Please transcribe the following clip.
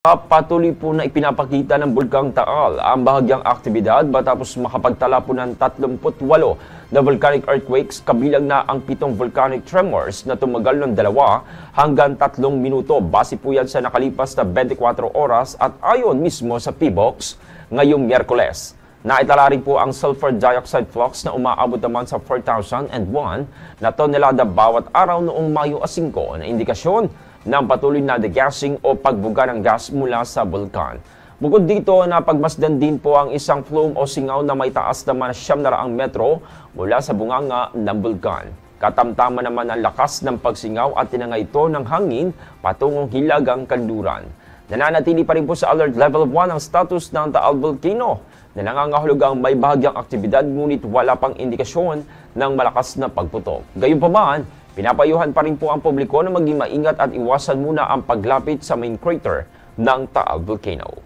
Patuloy po na ipinapakita ng Bulkang Taal ang bahagyang aktibidad matapos makapagtala po ng 38 na volcanic earthquakes kabilang na ang 7 volcanic tremors na tumagal ng 2 hanggang 3 minuto. Base po yan sa nakalipas na 24 oras at ayon mismo sa PBOX ngayong Miyerkules. Naitala rin po ang sulfur dioxide flux na umaabot naman sa 4,001 na tonelada bawat araw noong Mayo 5 na indikasyon ng patuloy na degassing o pagbuga ng gas mula sa bulkan. Bukod dito, napagmasdan din po ang isang flume o singaw na may taas naman 700 metro mula sa bunganga ng bulkan. Katamtaman naman ang lakas ng pagsingaw at tinanga ito ng hangin patungong Hilagang Kanluran. Nananatili pa rin po sa alert level 1 ang status ng Taal Volcano na nangangahulugang may bahagyang aktibidad ngunit wala pang indikasyon ng malakas na pagputok. Gayunpaman, pinapayuhan pa rin po ang publiko na maging maingat at iwasan muna ang paglapit sa main crater ng Taal Volcano.